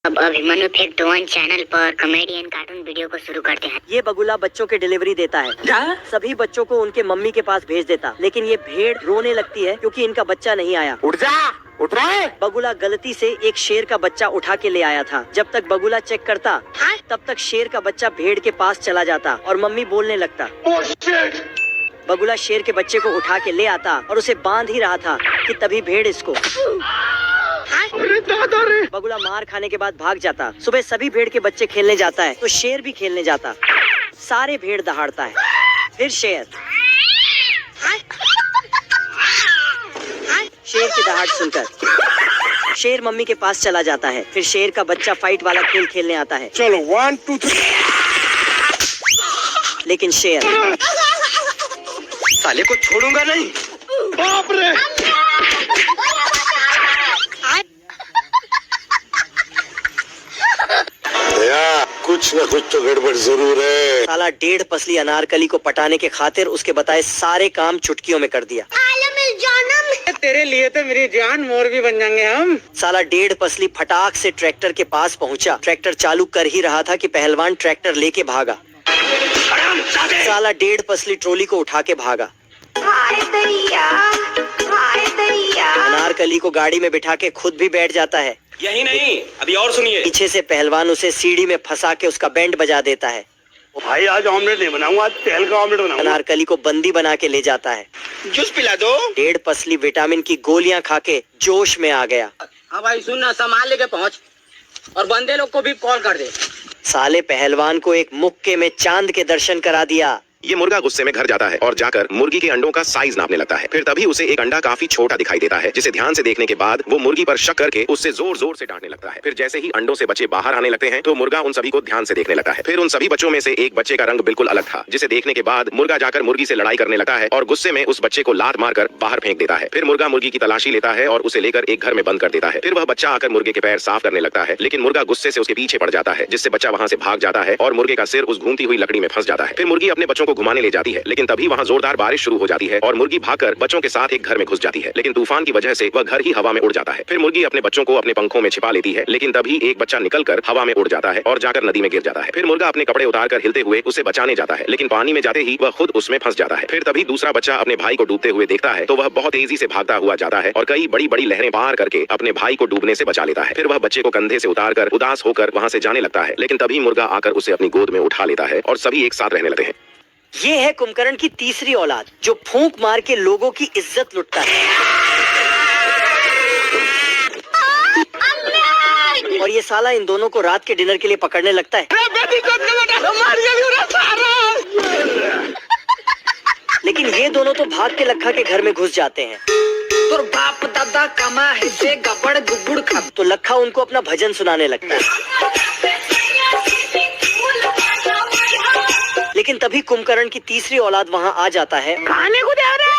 अब Abhimanyu fake one channel पर comedian cartoon video को शुरू करते हैं। ये बगुला बच्चों के डिलीवरी देता है। क्या? सभी बच्चों को उनके मम्मी के पास भेज देता, लेकिन ये भेड़ रोने लगती है क्योंकि इनका बच्चा नहीं आया। उठ जा, उठ रहा है। बगुला गलती से एक शेर का बच्चा उठा के ले आया था। जब तक बगुला चेक करता तब तक शेर का बच्चा भेड़ के पास चला जाता और मम्मी बोलने लगता। बगुला शेर के बच्चे को उठा के ले आता और उसे बांध ही रहा था कि तभी भेड़ इसको बगुला मार खाने के बाद भाग जाता। सुबह सभी भेड़ के बच्चे खेलने जाता है तो शेर भी खेलने जाता। सारे भेड़ दहाड़ता है। फिर शेर की दहाड़ सुनकर शेर मम्मी के पास चला जाता है। फिर शेर का बच्चा फाइट वाला खेल खेलने आता है। चलो 1 2 3। लेकिन शेर साले को छोड़ूंगा नहीं। बाप रे। कुछ न कुछ तो गड़बड़ जरूर है। साला 1.5 पसली अनारकली को पटाने के खातिर उसके बताए सारे काम चुटकियों में कर दिया। तेरे लिए तो मेरी जान मोर भी बन जाएंगे हम। साला 1.5 पसली फटाक से ट्रैक्टर के पास पहुंचा। ट्रैक्टर चालू कर ही रहा था कि पहलवान ट्रैक्टर लेके भागा। साला 1.5 पसली ट्रॉली को उठा के भागा। अनारकली को गाड़ी में बिठा के खुद भी बैठ जाता है। यही नहीं, अभी और सुनिए। पीछे से पहलवान उसे सीढ़ी में फंसा के उसका बैंड बजा देता है। भाई आज ऑमलेट नहीं बनाऊंगा, आज तेल का ऑमलेट बनाऊंगा। अनारकली को बंदी बना के ले जाता है। जूस पिला दो। 1.5 पसली विटामिन की गोलियां खा के जोश में आ गया। हाँ भाई सुन ना, सामान लेके पहुँच और बंदे लोग को भी कॉल कर दे। साले पहलवान को एक मुक्के में चांद के दर्शन करा दिया। ये मुर्गा गुस्से में घर जाता है और जाकर मुर्गी के अंडों का साइज नापने लगता है। फिर तभी उसे एक अंडा काफी छोटा दिखाई देता है, जिसे ध्यान से देखने के बाद वो मुर्गी पर शक करके उससे जोर जोर से डांटने लगता है। फिर जैसे ही अंडों से बच्चे बाहर आने लगते हैं तो मुर्गा उन सभी को ध्यान से देखने लगता है। फिर उन सभी बच्चों में से एक बच्चे का रंग बिल्कुल अलग था, जिसे देखने के बाद मुर्गा जाकर मुर्गी से लड़ाई करने लगता है और गुस्से में उस बच्चे को लात मारकर बाहर फेंक देता है। फिर मुर्गा मुर्गी की तलाशी लेता है और उसे लेकर एक घर में बंद कर देता है। फिर वह बच्चा आकर मुर्गे के पैर साफ करने लगता है, लेकिन मुर्गा गुस्से से उसके पीछे पड़ जाता है, जिससे बच्चा वहां से भाग जाता है और मुर्गे का सिर उस घूमती हुई लकड़ी में फंस जाता है। फिर मुर्गी अपने बच्चों को घुमाने ले जाती है, लेकिन तभी वहां जोरदार बारिश शुरू हो जाती है और मुर्गी भागकर बच्चों के साथ एक घर में घुस जाती है, लेकिन तूफान की वजह से वह घर ही हवा में उड़ जाता है। फिर मुर्गी अपने बच्चों को अपने पंखों में छिपा लेती है, लेकिन तभी एक बच्चा निकलकर हवा में उड़ जाता है और जाकर नदी में गिर जाता है। फिर मुर्गा अपने कपड़े उतारकर हिलते हुए उसे बचाने जाता है, लेकिन पानी में जाते ही वह खुद उसमें फंस जाता है। फिर तभी दूसरा बच्चा अपने भाई को डूबते हुए देखता है तो वह बहुत तेजी से भागता हुआ जाता है और कई बड़ी बड़ी लहरें पार करके अपने भाई को डूबने से बचा लेता है। फिर वह बच्चे को कंधे से उतारकर उदास होकर वहां से जाने लगता है, लेकिन तभी मुर्गा आकर उसे अपनी गोद में उठा लेता है और सभी एक साथ रहने लगते हैं। ये है कुंभकर्ण की तीसरी औलाद, जो फूंक मार के लोगों की इज्जत लुटता है। और ये साला इन दोनों को रात के डिनर के लिए पकड़ने लगता है। लेकिन ये दोनों तो भाग के लखा के घर में घुस जाते हैं। तो बाप दादा कमा है से गबड़ गुबड़ खा। तो लखा उनको अपना भजन सुनाने लगता है। लेकिन तभी कुंभकर्ण की तीसरी औलाद वहां आ जाता है। खाने को दे रहे।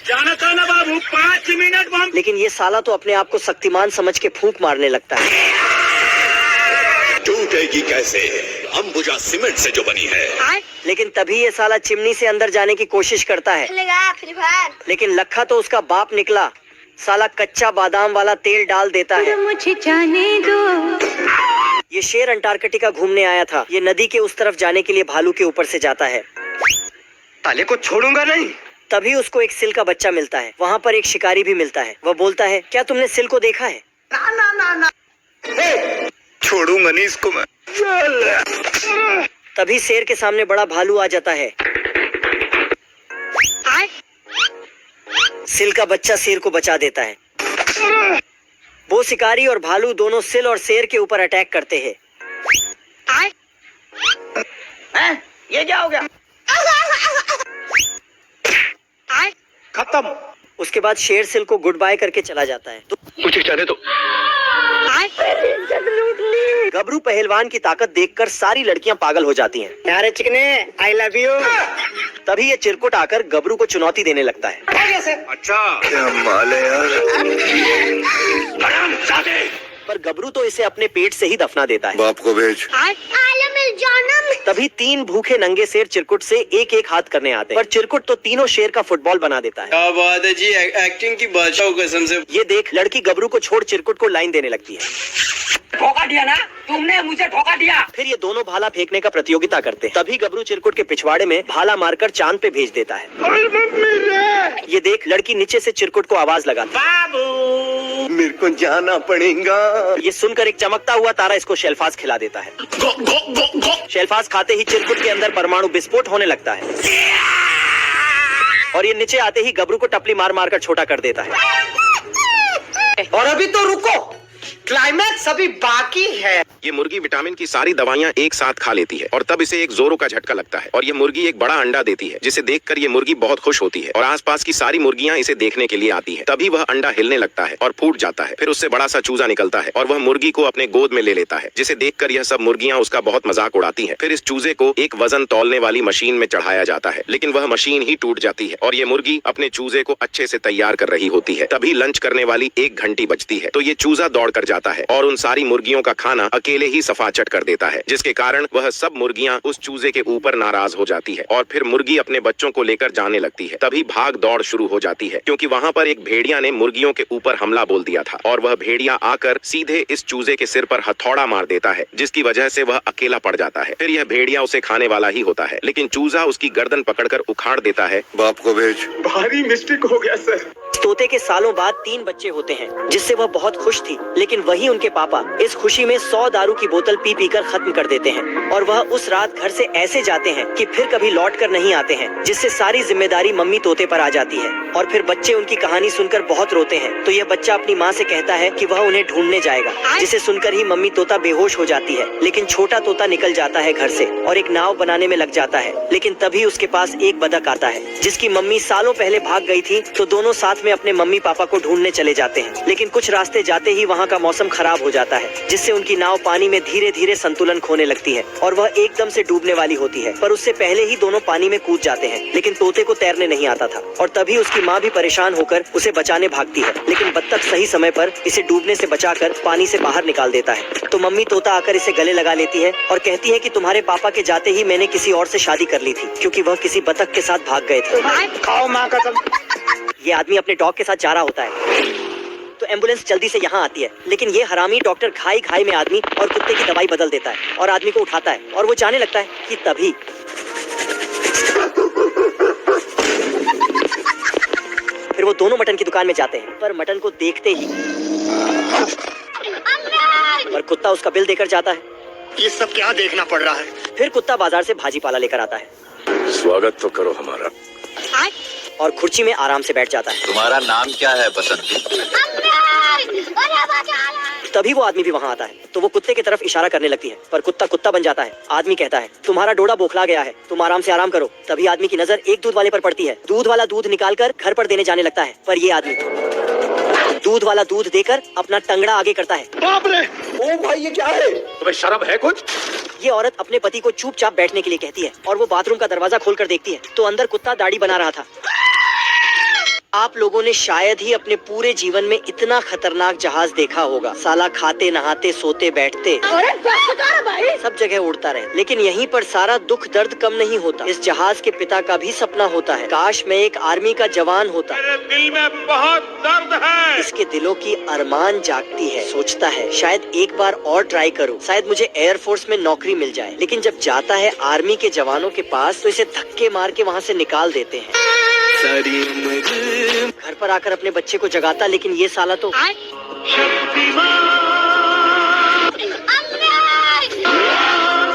जाना था ना बाबू, 5 मिनट में। लेकिन ये साला तो अपने आप को शक्तिमान समझ के फूंक मारने लगता है। टूटेगी कैसे, अंबुजा सीमेंट से जो बनी है। लेकिन तभी ये साला चिमनी से अंदर जाने की कोशिश करता है। लेकिन लखा तो उसका बाप निकला। साला कच्चा बादाम वाला तेल डाल देता है। मुझे जाने दो। ये शेर अंटार्कटिका घूमने आया था। ये नदी के उस तरफ जाने के लिए भालू के ऊपर से जाता है। साले को छोड़ूंगा नहीं। तभी उसको एक सिल का बच्चा मिलता है। वहाँ पर एक शिकारी भी मिलता है। वह बोलता है, क्या तुमने सिल को देखा है? ना। छोड़ूंगा नहीं इसको मैं। तभी शेर के सामने बड़ा भालू आ जाता है। सिल का बच्चा शेर को बचा देता है। वो शिकारी और भालू दोनों सिल और शेर के ऊपर अटैक करते हैं। ये क्या हो गया? खत्म। उसके बाद शेर सिल को गुड बाय करके चला जाता है। मुझे जाने दो। गबरू पहलवान की ताकत देखकर सारी लड़कियां पागल हो जाती हैं। यार चिकने, आई लव यू। तभी ये चिरकुट आकर गबरू को चुनौती देने लगता है। अच्छा क्या माल है यार। पर गबरू तो इसे अपने पेट से ही दफना देता है। बाप को भेज। आलम जानम। तभी 3 भूखे नंगे शेर चिरकुट से एक एक हाथ करने आते हैं, पर चिरकुट तो तीनों शेर का फुटबॉल बना देता है। क्या बात है जी, एक्टिंग की बादशाह कसम से। ये देख लड़की गबरू को छोड़ चिरकुट को लाइन देने लगती है। धोखा दिया ना तुमने, मुझे धोखा दिया। फिर ये दोनों भाला फेंकने का प्रतियोगिता करते हैं। तभी गबरू चिरकुट के पिछवाड़े में भाला मारकर चांद पे भेज देता है। ये देख लड़की नीचे से चिरकुट को आवाज लगाती है, बाबू मेरे को जाना पड़ेगा। ये सुनकर एक चमकता हुआ तारा इसको शेलफास खिला देता है। शेलफास खाते ही चिरकुट के अंदर परमाणु विस्फोट होने लगता है और ये नीचे आते ही गबरू को टपली मार मार कर छोटा कर देता है। और अभी तो रुको, क्लाइमैक्स अभी बाकी है। ये मुर्गी विटामिन की सारी दवाइयाँ एक साथ खा लेती है और तब इसे एक जोरों का झटका लगता है और ये मुर्गी एक बड़ा अंडा देती है, जिसे देखकर ये मुर्गी बहुत खुश होती है और आसपास की सारी मुर्गियां इसे देखने के लिए आती हैं। तभी वह अंडा हिलने लगता है और फूट जाता है। फिर उससे बड़ा सा चूजा निकलता है और वह मुर्गी को अपने गोद में ले लेता है, जिसे देखकर यह सब मुर्गियां उसका बहुत मजाक उड़ाती हैं। फिर इस चूजे को एक वजन तौलने वाली मशीन में चढ़ाया जाता है, लेकिन वह मशीन ही टूट जाती है और ये मुर्गी अपने चूजे को अच्छे से तैयार कर रही होती है। तभी लंच करने वाली 1 घंटी बजती है तो ये चूजा दौड़ कर जाता है और उन सारी मुर्गियों का खाना अकेले ही सफाचट कर देता है, जिसके कारण वह सब मुर्गियां उस चूजे के ऊपर नाराज हो जाती है और फिर मुर्गी अपने बच्चों को लेकर जाने लगती है। तभी भाग दौड़ शुरू हो जाती है, क्योंकि वहाँ पर एक भेड़िया ने मुर्गियों के ऊपर हमला बोल दिया था और वह भेड़िया आकर सीधे इस चूजे के सिर पर हथौड़ा मार देता है, जिसकी वजह से वह अकेला पड़ जाता है। फिर यह भेड़िया उसे खाने वाला ही होता है, लेकिन चूजा उसकी गर्दन पकड़कर उखाड़ देता है। बाप को भेज। भारी मिस्टेक हो गया सर। तोते के सालों बाद 3 बच्चे होते हैं, जिससे वह बहुत खुश थी, लेकिन वही उनके पापा इस खुशी में 100 दारू की बोतल पी पी कर खत्म कर देते हैं और वह उस रात घर से ऐसे जाते हैं कि फिर कभी लौट कर नहीं आते हैं, जिससे सारी जिम्मेदारी मम्मी तोते पर आ जाती है और फिर बच्चे उनकी कहानी सुनकर बहुत रोते हैं। तो यह बच्चा अपनी माँ से कहता है कि वह उन्हें ढूंढने जाएगा, जिसे सुनकर ही मम्मी तोता बेहोश हो जाती है, लेकिन छोटा तोता निकल जाता है घर से और एक नाव बनाने में लग जाता है। लेकिन तभी उसके पास एक बतख आता है, जिसकी मम्मी सालों पहले भाग गई थी, तो दोनों साथ में अपने मम्मी पापा को ढूंढने चले जाते हैं। लेकिन कुछ रास्ते जाते ही वहाँ का मौसम खराब हो जाता है, जिससे उनकी नाव पानी में धीरे धीरे संतुलन खोने लगती है और वह एकदम से डूबने वाली होती है। पर उससे पहले ही दोनों पानी में कूद जाते हैं, लेकिन तोते को तैरने नहीं आता था और तभी उसकी माँ भी परेशान होकर उसे बचाने भागती है, लेकिन बत्तख सही समय पर इसे डूबने से बचाकर पानी से बाहर निकाल देता है। तो मम्मी तोता आकर इसे गले लगा लेती है और कहती है कि तुम्हारे पापा के जाते ही मैंने किसी और से शादी कर ली थी, क्योंकि वह किसी बतख के साथ भाग गए थे। खाओ माँ कसम। ये आदमी अपने डॉग के साथ जा रहा होता है तो एम्बुलेंस जल्दी से यहाँ आती है, लेकिन ये हरामी डॉक्टर घाई घाई में आदमी और कुत्ते की दवाई बदल देता है और आदमी को उठाता है और वो जाने लगता है कि तभी फिर वो दोनों मटन की दुकान में जाते हैं, पर मटन को देखते ही पर कुत्ता उसका बिल देकर जाता है। ये सब क्या देखना पड़ रहा है? फिर कुत्ता बाजार से भाजी पाला लेकर आता है स्वागत तो करो हमारा। और कुर्सी में आराम से बैठ जाता है। तुम्हारा नाम क्या है बसंती? तभी वो आदमी भी वहाँ आता है तो वो कुत्ते की तरफ इशारा करने लगती है, पर कुत्ता कुत्ता बन जाता है। आदमी कहता है तुम्हारा डोडा बोखला गया है, तुम आराम से आराम करो। तभी आदमी की नजर एक दूध वाले पर पड़ती है। दूध वाला दूध निकालकर घर पर देने जाने लगता है, पर ये आदमी दूध वाला दूध देकर अपना टंगड़ा आगे करता है। बाप रे! ओ भाई ये क्या है? तुम्हें शर्म है कुछ? ये औरत अपने पति को चुपचाप बैठने के लिए कहती है और वो बाथरूम का दरवाजा खोलकर देखती है तो अंदर कुत्ता दाढ़ी बना रहा था। आप लोगों ने शायद ही अपने पूरे जीवन में इतना खतरनाक जहाज देखा होगा। साला खाते नहाते सोते बैठते सब जगह उड़ता रहे, लेकिन यहीं पर सारा दुख दर्द कम नहीं होता। इस जहाज के पिता का भी सपना होता है, काश मैं एक आर्मी का जवान होता। मेरे दिल में बहुत दर्द है। इसके दिलों की अरमान जागती है, सोचता है शायद एक बार और ट्राई करूं, शायद मुझे एयरफोर्स में नौकरी मिल जाए। लेकिन जब जाता है आर्मी के जवानों के पास तो इसे धक्के मार के वहाँ से निकाल देते हैं। घर पर आकर अपने बच्चे को जगाता, लेकिन ये साला तो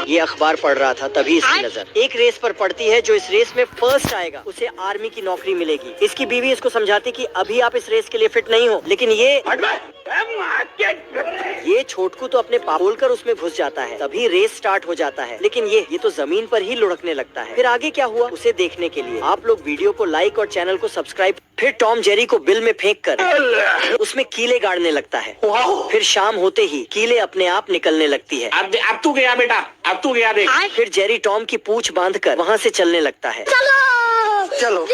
ये अखबार पढ़ रहा था। तभी इसकी नजर एक रेस पर पड़ती है, जो इस रेस में फर्स्ट आएगा उसे आर्मी की नौकरी मिलेगी। इसकी बीवी इसको समझाती कि अभी आप इस रेस के लिए फिट नहीं हो, लेकिन ये छोटकू तो अपने पापोल कर उसमें घुस जाता है। तभी रेस स्टार्ट हो जाता है, लेकिन ये तो जमीन पर ही लुढ़कने लगता है। फिर आगे क्या हुआ उसे देखने के लिए आप लोग वीडियो को लाइक और चैनल को सब्सक्राइब। फिर टॉम जेरी को बिल में फेंक कर उसमें कीले गाड़ने लगता है। फिर शाम होते ही कीले अपने आप निकलने लगती है। अब तू गया बेटा, अब तू गया देख। फिर जेरी टॉम की पूंछ बांधकर वहाँ से चलने लगता है। चलो।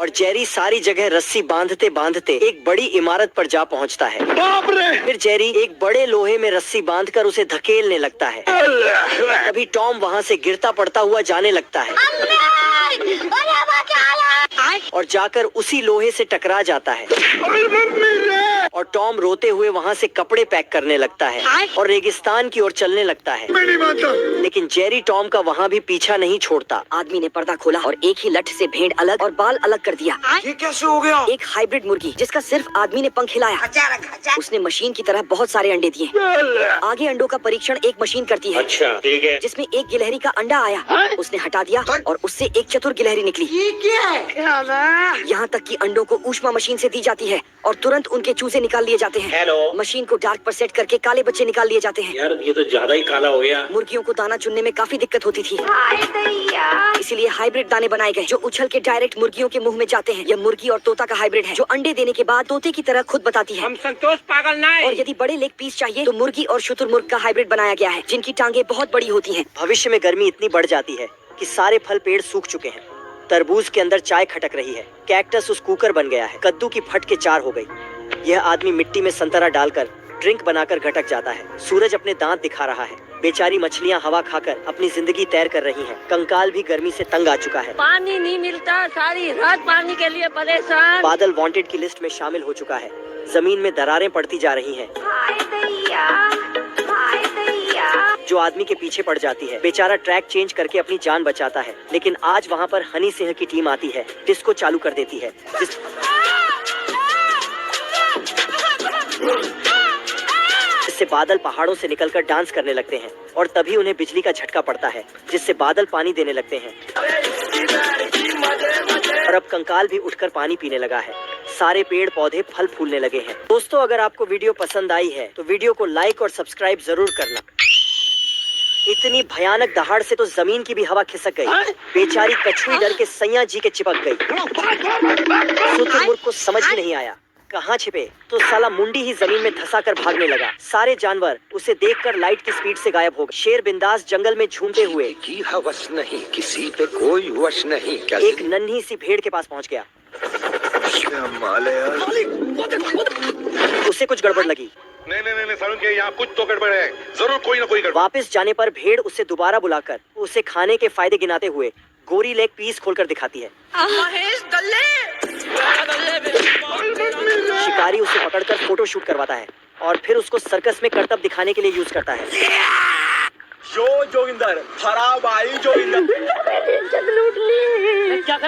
और जेरी सारी जगह रस्सी बांधते बांधते एक बड़ी इमारत पर जा पहुंचता है। बाप रे। फिर जेरी एक बड़े लोहे में रस्सी बांधकर उसे धकेलने लगता है। तभी टॉम वहां से गिरता पड़ता हुआ जाने लगता है और जाकर उसी लोहे से टकरा जाता है। और टॉम रोते हुए वहां से कपड़े पैक करने लगता है और रेगिस्तान की ओर चलने लगता है। लेकिन जेरी टॉम का वहां भी पीछा नहीं छोड़ता। आदमी ने पर्दा खोला और एक ही लठ से भेड़ अलग और बाल अलग कर दिया। ये कैसे हो गया? एक हाइब्रिड मुर्गी जिसका सिर्फ आदमी ने पंख हिलाया। उसने मशीन की तरह बहुत सारे अंडे दिए। आगे अंडों का परीक्षण एक मशीन करती है। अच्छा ठीक है। जिसमें एक गिलहरी का अंडा आया, उसने हटा दिया और उससे एक चतुर गिलहरी निकली। ये क्या है? यहाँ तक कि अंडों को ऊष्मा मशीन से दी जाती है और तुरंत उनके चूजे निकाल लिए जाते हैं। हेलो। मशीन को डार्क पर सेट करके काले बच्चे निकाल लिए जाते हैं। यार ये तो ज्यादा ही काला हो गया। मुर्गियों को दाना चुनने में काफी दिक्कत होती थी, इसीलिए हाइब्रिड दाने बनाए गए जो उछल के डायरेक्ट मुर्गियों के मुंह में जाते हैं। यह मुर्गी और तोता का हाइब्रिड है जो अंडे देने के बाद तोते की तरह खुद बताती है। हम संतोष पागल नहीं। और यदि बड़े लेग पीस चाहिए तो मुर्गी और शुतुरमुर्ग का हाइब्रिड बनाया गया है जिनकी टांगे बहुत बड़ी होती हैं। भविष्य में गर्मी इतनी बढ़ जाती है कि सारे फल पेड़ सूख चुके हैं। तरबूज के अंदर चाय खटक रही है। कैक्टस उस कुकर बन गया है। कद्दू की फट के 4 हो गई। यह आदमी मिट्टी में संतरा डालकर ड्रिंक बनाकर घटक जाता है। सूरज अपने दांत दिखा रहा है। बेचारी मछलियां हवा खाकर अपनी जिंदगी तैर कर रही हैं। कंकाल भी गर्मी से तंग आ चुका है। पानी नहीं मिलता, सारी रात पानी के लिए परेशान। बादल वांटेड की लिस्ट में शामिल हो चुका है। जमीन में दरारें पड़ती जा रही हैं। जो आदमी के पीछे पड़ जाती है। बेचारा ट्रैक चेंज करके अपनी जान बचाता है। लेकिन आज वहाँ पर हनी सिंह की टीम आती है। डिस्को चालू कर देती है जिससे बादल पहाड़ों से निकलकर डांस करने लगते हैं। और तभी उन्हें बिजली का झटका पड़ता है जिससे बादल पानी देने लगते हैं। और अब कंकाल भी उठकर पानी पीने लगा है। सारे पेड़ पौधे फल फूलने लगे हैं। दोस्तों अगर आपको वीडियो पसंद आई है तो वीडियो को लाइक और सब्सक्राइब जरूर करना। इतनी भयानक दहाड़ से तो जमीन की भी हवा खिसक गई। बेचारी कछुई डर के सैया जी के चिपक गई। शुतुरमुर्ग को समझ ही नहीं आया कहाँ छिपे, तो साला मुंडी ही जमीन में धंसाकर भागने लगा। सारे जानवर उसे देखकर लाइट की स्पीड से गायब हो गए। शेर बिंदास जंगल में झूमते हुए की हवस नहीं, किसी पे कोई वश नहीं। एक नन्ही सी भेड़ के पास पहुंच गया। उसे कुछ गड़बड़ लगी। नहीं सारुण के यहाँ कुछ तो गड़बड़ है। जरूर कोई ना कोई गड़बड़। वापस जाने पर भेड़ उसे दोबारा बुलाकर उसे खाने के फायदे गिनाते हुए गोरी लेग पीस खोलकर दिखाती है। शिकारी उसे पकड़कर फोटो शूट करवाता है और फिर उसको सर्कस में करतब दिखाने के लिए यूज करता है। जोगिंदर हराबाई जोगिंदर।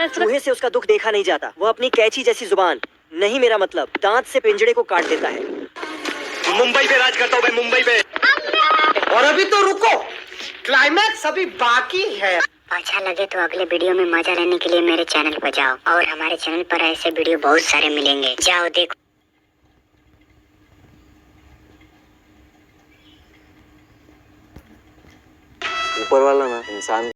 चूहे से उसका दुख देखा नहीं जाता। वह अपनी कैंची जैसी जुबान, नहीं मेरा मतलब दांत से पिंजड़े को काट देता है। मुंबई पे राज करता हूँ मैं, मुंबई पे। और अभी तो रुको, क्लाइमैक्स अभी बाकी है। अच्छा लगे तो अगले वीडियो में मजा लेने के लिए मेरे चैनल पर जाओ और हमारे चैनल पर ऐसे वीडियो बहुत सारे मिलेंगे। जाओ देखो। ऊपर वाला ना इंसान